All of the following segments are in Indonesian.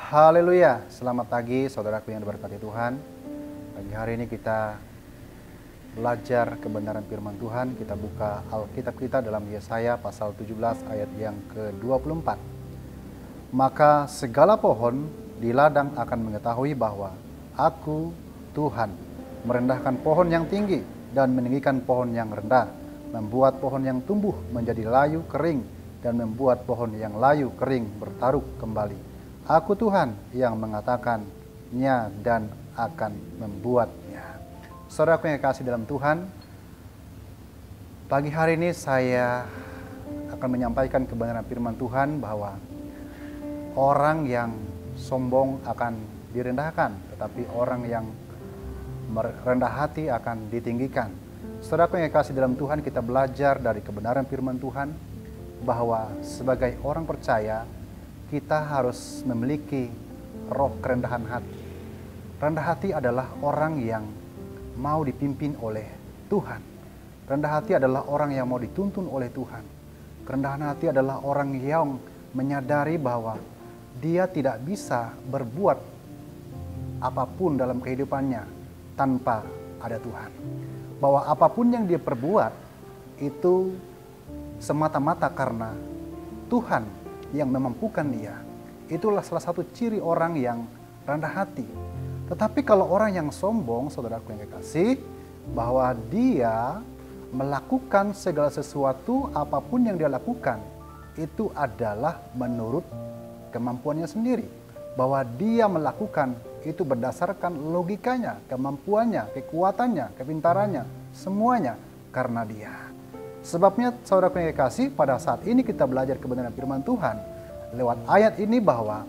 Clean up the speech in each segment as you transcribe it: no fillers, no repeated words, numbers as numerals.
Haleluya, selamat pagi saudaraku yang diberkati Tuhan. Pagi hari ini kita belajar kebenaran firman Tuhan. Kita buka Alkitab kita dalam Yesaya pasal 17 ayat yang ke-24. Maka segala pohon di ladang akan mengetahui bahwa Aku, Tuhan, merendahkan pohon yang tinggi dan meninggikan pohon yang rendah, membuat pohon yang tumbuh menjadi layu kering dan membuat pohon yang layu kering bertaruh kembali. Aku Tuhan yang mengatakannya dan akan membuatnya. Saudaraku yang kasih dalam Tuhan, pagi hari ini saya akan menyampaikan kebenaran firman Tuhan bahwa orang yang sombong akan direndahkan, tetapi orang yang merendah hati akan ditinggikan. Saudaraku yang kasih dalam Tuhan, kita belajar dari kebenaran firman Tuhan bahwa sebagai orang percaya kita harus memiliki roh kerendahan hati. Rendah hati adalah orang yang mau dipimpin oleh Tuhan. Rendah hati adalah orang yang mau dituntun oleh Tuhan. Kerendahan hati adalah orang yang menyadari bahwa dia tidak bisa berbuat apapun dalam kehidupannya tanpa ada Tuhan. Bahwa apapun yang dia perbuat itu semata-mata karena Tuhan yang memampukan dia. Itulah salah satu ciri orang yang rendah hati. Tetapi kalau orang yang sombong, saudaraku yang kekasih, bahwa dia melakukan segala sesuatu, apapun yang dia lakukan, itu adalah menurut kemampuannya sendiri. Bahwa dia melakukan itu berdasarkan logikanya, kemampuannya, kekuatannya, kepintarannya, semuanya karena dia. Sebabnya saudaraku yang kekasih, pada saat ini kita belajar kebenaran firman Tuhan lewat ayat ini bahwa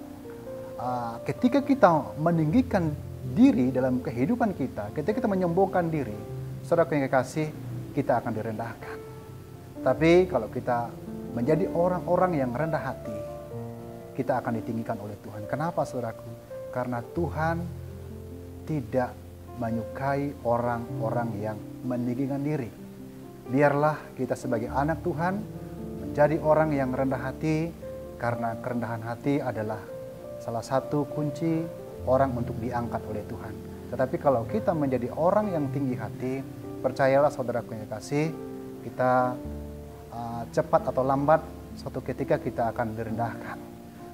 ketika kita meninggikan diri dalam kehidupan kita, ketika kita menyombongkan diri, saudaraku yang kekasih, kita akan direndahkan. Tapi kalau kita menjadi orang-orang yang rendah hati, kita akan ditinggikan oleh Tuhan. Kenapa saudaraku? Karena Tuhan tidak menyukai orang-orang yang meninggikan diri. Biarlah kita sebagai anak Tuhan menjadi orang yang rendah hati, karena kerendahan hati adalah salah satu kunci orang untuk diangkat oleh Tuhan. Tetapi kalau kita menjadi orang yang tinggi hati, percayalah saudaraku yang kasih, kita cepat atau lambat suatu ketika kita akan direndahkan.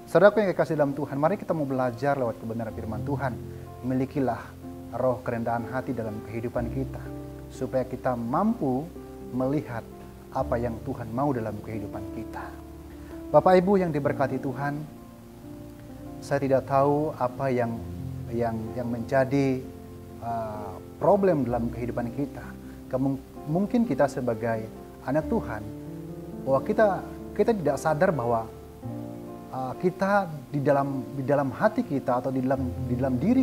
Saudaraku yang kasih dalam Tuhan, mari kita mau belajar lewat kebenaran firman Tuhan. Milikilah roh kerendahan hati dalam kehidupan kita, supaya kita mampu melihat apa yang Tuhan mau dalam kehidupan kita. Bapak Ibu yang diberkati Tuhan, saya tidak tahu apa yang menjadi problem dalam kehidupan kita. Mungkin kita sebagai anak Tuhan, bahwa kita tidak sadar bahwa kita di dalam hati kita atau di dalam diri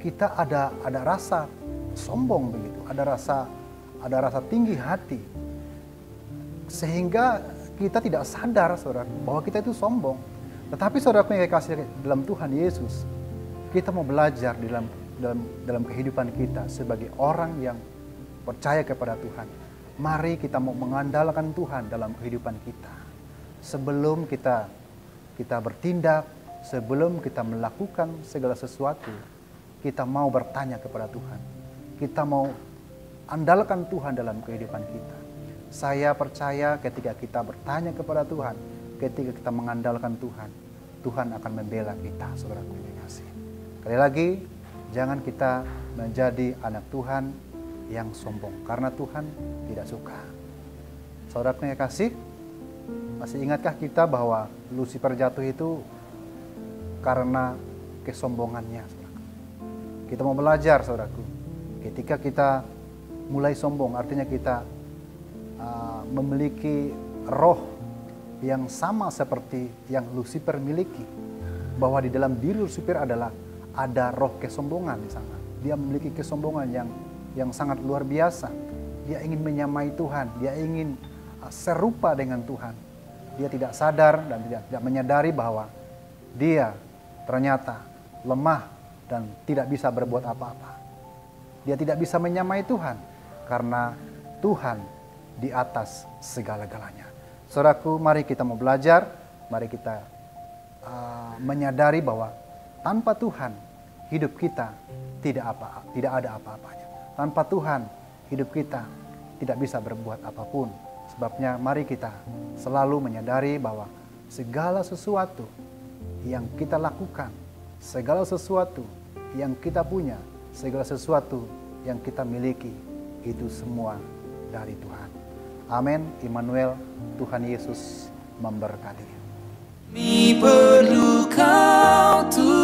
kita ada rasa sombong begitu, ada rasa tinggi hati, sehingga kita tidak sadar saudara bahwa kita itu sombong. Tetapi saudara yang kasih dalam Tuhan Yesus, kita mau belajar dalam kehidupan kita sebagai orang yang percaya kepada Tuhan. Mari kita mau mengandalkan Tuhan dalam kehidupan kita. Sebelum kita bertindak, sebelum kita melakukan segala sesuatu, kita mau bertanya kepada Tuhan. Kita mau andalkan Tuhan dalam kehidupan kita. Saya percaya ketika kita bertanya kepada Tuhan, ketika kita mengandalkan Tuhan, Tuhan akan membela kita, saudaraku yang kasih. Sekali lagi, jangan kita menjadi anak Tuhan yang sombong, karena Tuhan tidak suka. Saudaraku yang kasih, masih ingatkah kita bahwa Lucifer jatuh itu karena kesombongannya, saudaraku? Kita mau belajar, saudaraku. Ketika kita mulai sombong, artinya kita memiliki roh yang sama seperti yang Lucifer miliki. Bahwa di dalam diri Lucifer ada roh kesombongan di sana. Dia memiliki kesombongan yang sangat luar biasa. Dia ingin menyamai Tuhan, dia ingin serupa dengan Tuhan. Dia tidak sadar dan tidak menyadari bahwa dia ternyata lemah dan tidak bisa berbuat apa-apa. Dia tidak bisa menyamai Tuhan karena Tuhan di atas segala-galanya. Saudaraku, mari kita mau belajar, mari kita menyadari bahwa tanpa Tuhan hidup kita tidak ada apa-apanya. Tanpa Tuhan hidup kita tidak bisa berbuat apapun. Sebabnya mari kita selalu menyadari bahwa segala sesuatu yang kita lakukan, segala sesuatu yang kita punya, segala sesuatu yang kita miliki, itu semua dari Tuhan. Amin. Immanuel, Tuhan Yesus memberkati. Mi perlu kau Tuhan.